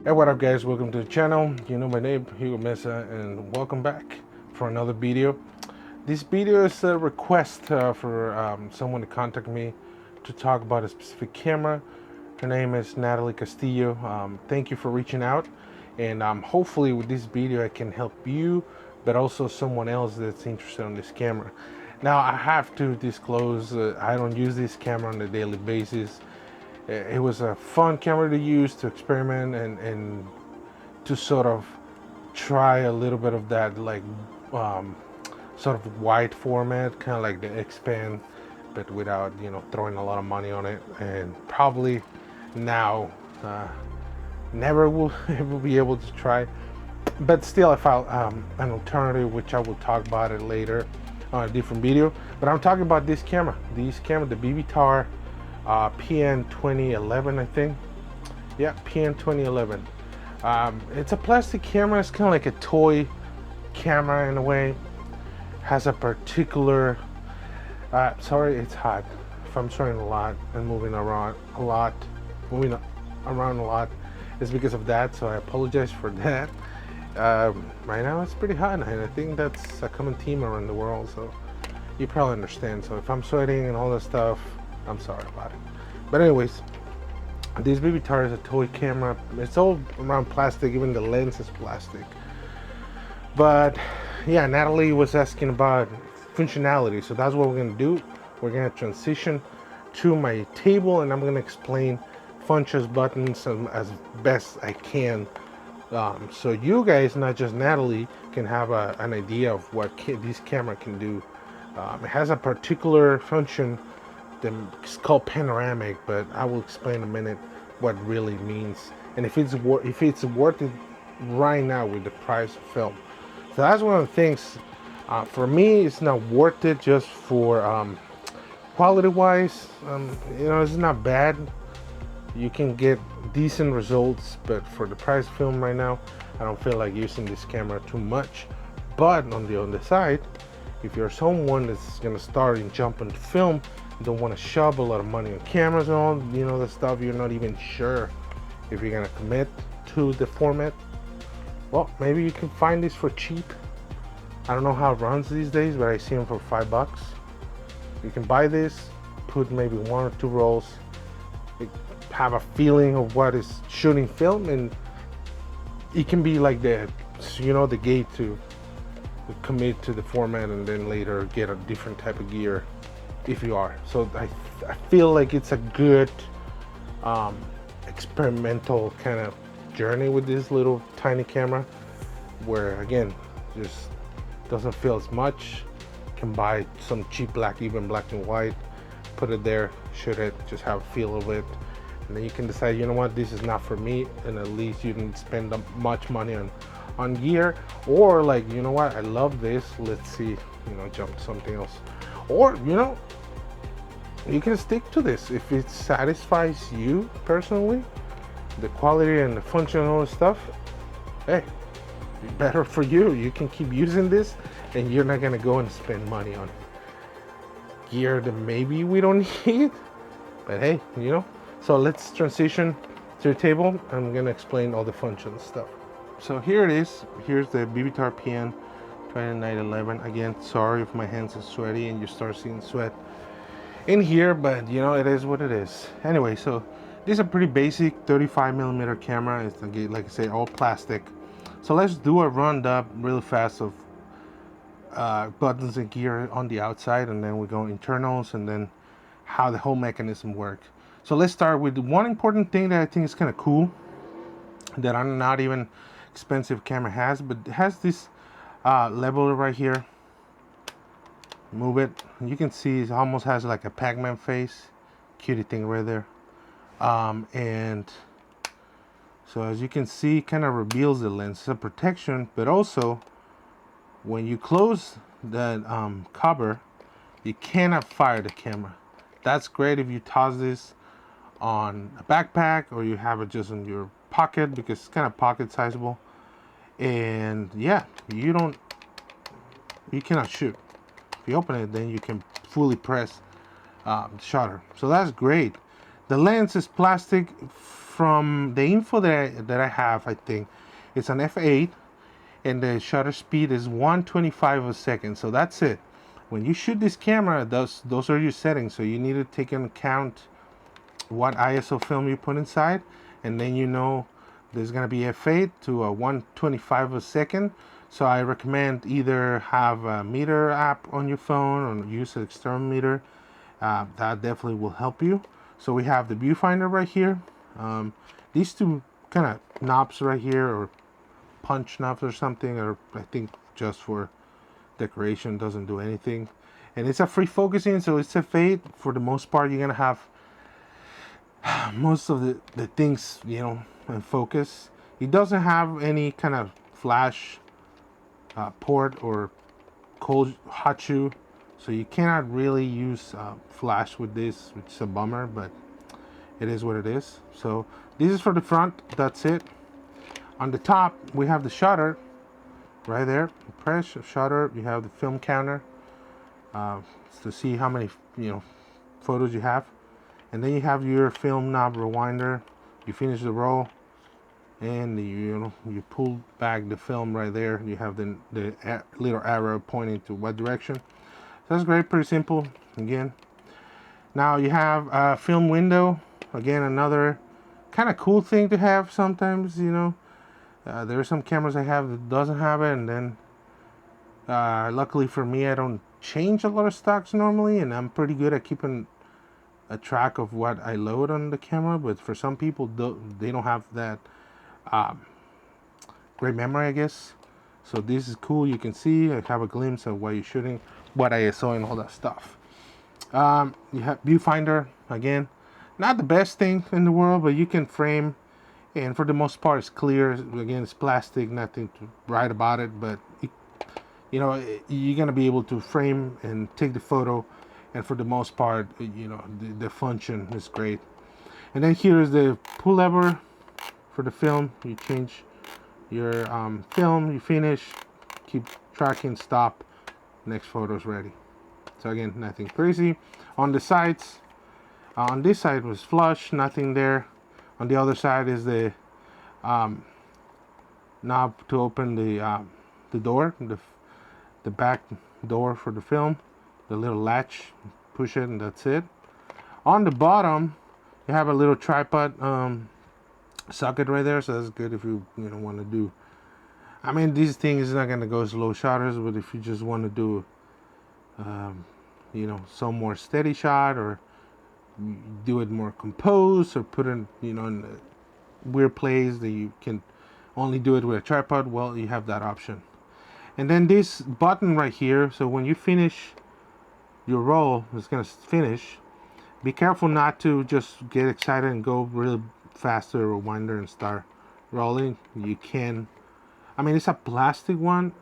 Hey, what up guys, welcome to the channel. You know my name, Hugo Meza, and welcome back for another video. This video is a request for someone to contact me to talk about a specific camera. Her name is Nataly Castillo. Thank you for reaching out, and hopefully with this video I can help you, but also someone else that's interested in this camera. Now I have to disclose, I don't use this camera on a daily basis. It was a fun camera to use, to experiment, and to sort of try a little bit of that, like um, sort of wide format, kind of like the expand, but without throwing a lot of money on it. And probably now never will ever be able to try, but still I found an alternative, which I will talk about it later on a different video. But I'm talking about this camera, the Vivitar PN2011, I think. Yeah, PN2011. It's a plastic camera. It's kind of like a toy camera in a way. Has a particular sorry, it's hot. If I'm swearing a lot and moving around a lot, it's because of that, so I apologize for that. Right now it's pretty hot, and I think that's a common theme around the world, so you probably understand. So if I'm sweating and all that stuff, I'm sorry about it. But anyways, this Vivitar is a toy camera. It's all around plastic, even the lens is plastic. But yeah, Nataly was asking about functionality, so that's what we're gonna do. We're gonna transition to my table, and I'm gonna explain functions, buttons, as best I can, so you guys, not just Nataly, can have an idea of what this camera can do. It has a particular function it's called panoramic, but I will explain in a minute what it really means, and if it's worth it right now with the price of film. So that's one of the things. For me, it's not worth it just for quality wise. It's not bad. You can get decent results, but for the price of film right now, I don't feel like using this camera too much. But on the other side, if you're someone that's gonna start and jump into film, don't want to shove a lot of money on cameras and all the stuff, you're not even sure if you're gonna commit to the format, well, maybe you can find this for cheap. I don't know how it runs these days, but I see them for $5. You can buy this, put maybe 1 or 2 rolls, have a feeling of what is shooting film, and it can be like the gate to commit to the format and then later get a different type of gear if you are. So I feel like it's a good experimental kind of journey with this little tiny camera, where again, just doesn't feel as much. Can buy some cheap even black and white, put it there, shoot it, just have a feel of it, and then you can decide, you know what, this is not for me, and at least you didn't spend much money on gear, or like, you know what, I love this, let's see, jump to something else. Or you can stick to this if it satisfies you personally, the quality and the function and all the stuff. Hey, better for you. You can keep using this, and you're not gonna go and spend money on gear that maybe we don't need. But hey, so let's transition to the table. I'm gonna explain all the functions stuff. So here it is. Here's the Vivitar PN 2011. Again, sorry if my hands are sweaty and you start seeing sweat in here, but it is what it is. Anyway, so this is a pretty basic 35mm camera. It's, like I say, all plastic. So let's do a roundup really fast of buttons and gear on the outside, and then we go internals, and then how the whole mechanism works. So let's start with one important thing that I think is kind of cool, that I'm not even expensive camera has, but it has this level right here. Move it, you can see it almost has like a Pac-Man face, cutie thing right there. And so as you can see, kind of reveals the lens. It's a protection, but also when you close that cover, you cannot fire the camera. That's great if you toss this on a backpack, or you have it just in your pocket, because it's kind of pocket sizable. And yeah, you cannot shoot. If you open it, then you can fully press the shutter. So that's great. The lens is plastic, from the info that I have, I think it's an f8, and the shutter speed is 125 a second. So that's it. When you shoot this camera, those are your settings. So you need to take into account what ISO film you put inside, and then you know there's gonna be f8 to a 125 a second. So I recommend either have a meter app on your phone or use an external meter. That definitely will help you. So we have the viewfinder right here. These two kind of knobs right here, or punch knobs or something, or I think just for decoration, doesn't do anything. And it's a free focusing, so it's a fade. For the most part, you're gonna have most of the things, you know, in focus. It doesn't have any kind of flash port or cold hot shoe, so you cannot really use flash with this, which is a bummer, but it is what it is. So this is for the front. That's it. On the top we have the shutter right there. Press shutter. You have the film counter to see how many, you know, photos you have, and then you have your film knob rewinder. You finish the roll, and you pull back the film right there. You have the little arrow pointing to what direction. So that's great, pretty simple. Again, now you have a film window. Again, another kind of cool thing to have sometimes. You know, there are some cameras I have that doesn't have it, and then luckily for me, I don't change a lot of stocks normally, and I'm pretty good at keeping a track of what I load on the camera. But for some people, they don't have that great memory, I guess. So this is cool. You can see, I have a glimpse of what you're shooting, what ISO and all that stuff. You have viewfinder. Again, not the best thing in the world, but you can frame, and for the most part it's clear. Again, it's plastic, nothing to write about it, but you know, you're gonna be able to frame and take the photo, and for the most part, you know, the function is great. And then here is the pull lever for the film. You change your film, you finish, keep tracking, stop, next photo is ready. So again, nothing crazy. On the sides, on this side was flush, nothing there. On the other side is the knob to open the door, the back door for the film, the little latch, push it and that's it. On the bottom you have a little tripod socket right there, so that's good if you want to do, I mean, this thing is not going to go slow shutters, but if you just want to do some more steady shot, or do it more composed, or put it in a weird place that you can only do it with a tripod, well, you have that option. And then this button right here, so when you finish your roll, it's gonna finish. Be careful not to just get excited and go really fast to the rewinder and start rolling. You can, I mean, it's a plastic one,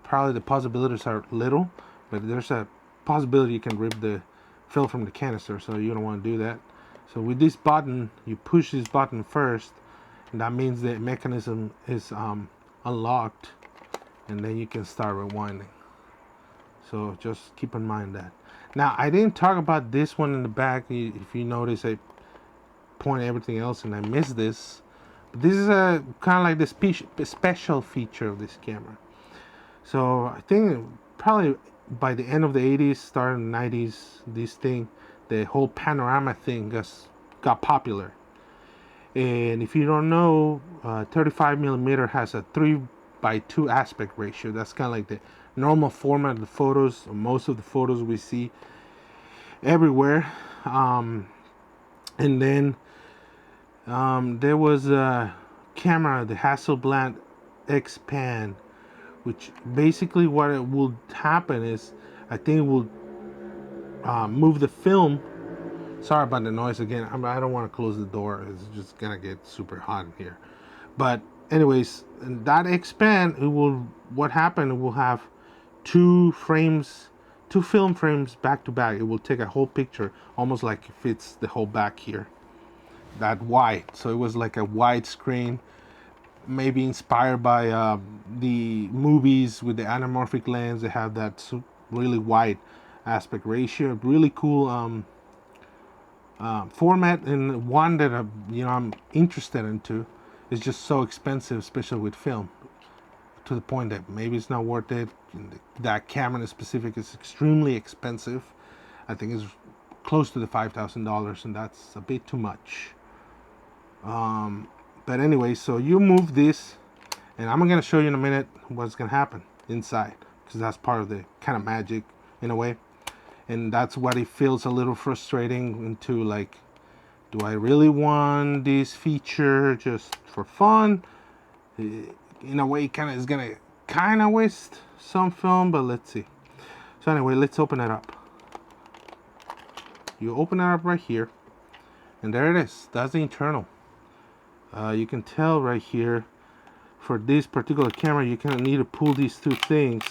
probably the possibilities are little, but there's a possibility you can rip the fill from the canister, so you don't want to do that. So with this button, you push this button first, and that means the mechanism is unlocked, and then you can start rewinding. So just keep in mind that. Now, I didn't talk about this one in the back. If you notice, I point everything else and I missed this. But this is a kind of like the special feature of this camera. So I think probably by the end of the 80s, start in the 90s, this thing, the whole panorama thing got popular. And if you don't know, 35mm has a 3:2 aspect ratio. That's kind of like the normal format of the photos, most of the photos we see everywhere. And then there was a camera, the Hasselblad X Pan, which basically what it will happen is, I think it will move the film. Sorry about the noise again. I don't want to close the door. It's just gonna get super hot in here. But anyways, that X Pan, what happened, it will have two film frames back to back. It will take a whole picture, almost like it fits the whole back here, that wide. So it was like a wide screen, maybe inspired by the movies with the anamorphic lens. They have that really wide aspect ratio. Really cool format, and one that I'm interested into is just so expensive, especially with film, to the point that maybe it's not worth it. That camera in specific is extremely expensive. I think it's close to the $5,000, and that's a bit too much. But anyway, so you move this, and I'm gonna show you in a minute what's gonna happen inside, because that's part of the kind of magic in a way. And that's what it feels a little frustrating into, like, do I really want this feature just for fun? In a way, kind of is gonna kind of waste some film, but let's see. So anyway, let's open it up. You open it up right here, and there it is. That's the internal. You can tell right here, for this particular camera, you kind of need to pull these two things,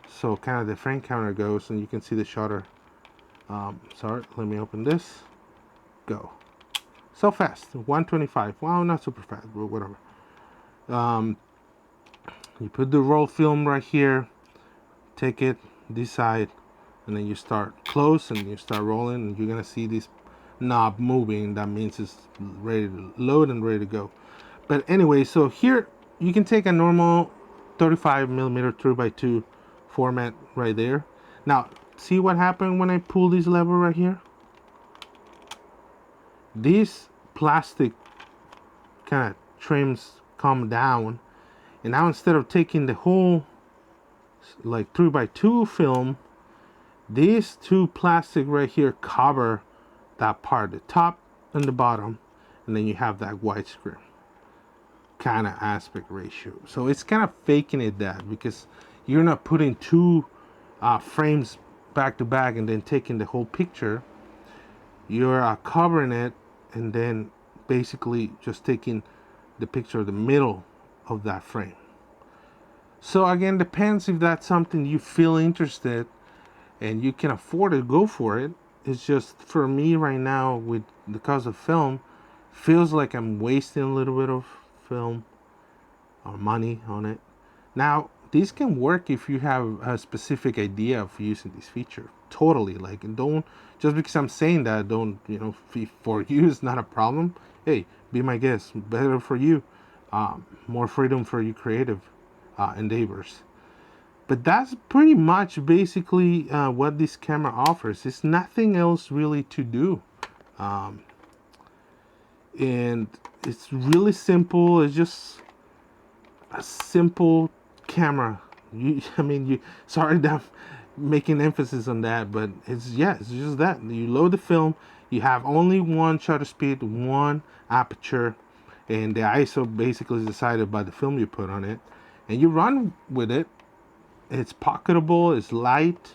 so kind of the frame counter goes, and you can see the shutter. Sorry, let me open this. Go. So fast, 125. Wow, not super fast, but whatever. You put the roll film right here, take it this side, and then you start close and you start rolling, and you're gonna see this knob moving. That means it's ready to load and ready to go. But anyway, so here you can take a normal 35mm 3x2 format right there. Now, see what happened when I pull this lever right here? This plastic kind of trims come down, and now instead of taking the whole like 3x2 film, these two plastic right here cover that part, the top and the bottom, and then you have that widescreen kind of aspect ratio. So it's kind of faking it that, because you're not putting two frames back to back and then taking the whole picture. You're covering it and then basically just taking the picture of the middle of that frame. So again, depends if that's something you feel interested and you can afford to go for it. It's just, for me right now, with the cost of film, feels like I'm wasting a little bit of film or money on it. Now, these can work if you have a specific idea of using this feature. Totally, like, don't, just because I'm saying that, don't, for you it's not a problem. Hey, be my guest. Better for you. More freedom for you creative endeavors. But that's pretty much basically what this camera offers. It's nothing else really to do. And it's really simple. It's just a simple camera. Sorry that I'm making emphasis on that, but it's just that. You load the film, you have only one shutter speed, one aperture, and the ISO basically is decided by the film you put on it, and you run with it. It's pocketable, it's light,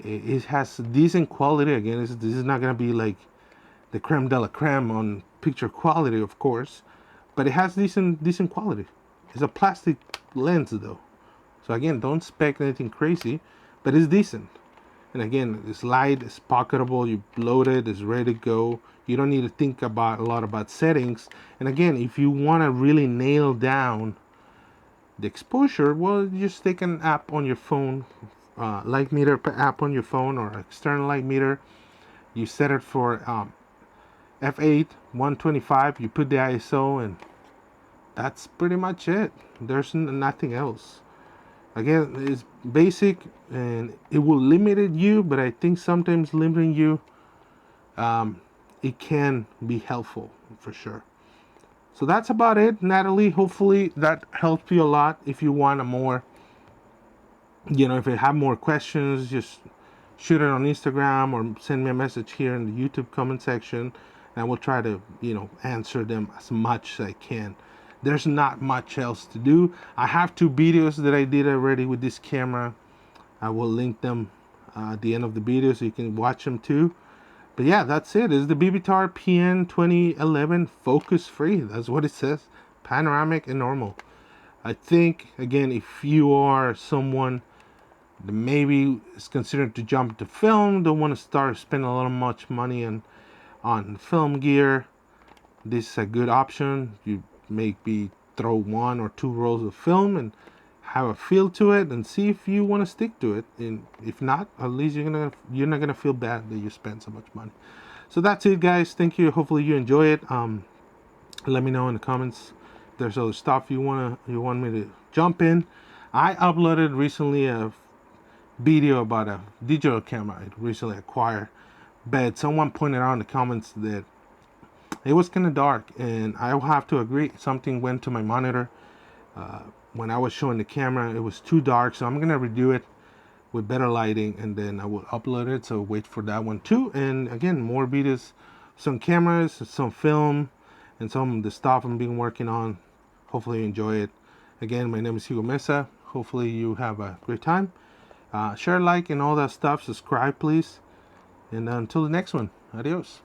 it has decent quality. Again, this is not going to be like the creme de la creme on picture quality, of course, but it has decent quality. It's a plastic lens though, so again, don't expect anything crazy, but it's decent. And again, it's light, it's pocketable, you load it, it's ready to go. You don't need to think a lot about settings. And again, if you want to really nail down the exposure, well, you just take an app on your phone, light meter app on your phone, or external light meter. You set it for f8 125. You put the ISO, and that's pretty much it. There's nothing else. Again, it's basic, and it will limit you, but I think sometimes limiting you, it can be helpful for sure. So that's about it, Natalie. Hopefully that helped you a lot. If you want a more, if you have more questions, just shoot it on Instagram or send me a message here in the YouTube comment section, and we'll try to, answer them as much as I can. There's not much else to do. I have 2 videos that I did already with this camera. I will link them at the end of the video so you can watch them too. But yeah, that's it. It's the Vivitar PN 2011 focus free. That's what it says. Panoramic and normal. I think, again, if you are someone that maybe is considering to jump to film, don't want to start spending a lot of much money on film gear, this is a good option. You maybe throw 1 or 2 rolls of film and have a feel to it, and see if you want to stick to it. And if not, at least you're not gonna feel bad that you spent so much money. So that's it, guys. Thank you. Hopefully you enjoy it. Let me know in the comments if there's other stuff you want me to jump in. I uploaded recently a video about a digital camera I recently acquired, but someone pointed out in the comments that it was kind of dark, and I will have to agree, something went to my monitor when I was showing the camera. It was too dark, so I'm gonna redo it with better lighting, and then I will upload it. So wait for that one too. And again, more videos, some cameras, some film, and some of the stuff I'm been working on. Hopefully you enjoy it. Again, my name is Hugo Meza. Hopefully you have a great time. Share, like, and all that stuff. Subscribe, please. And until the next one, adios.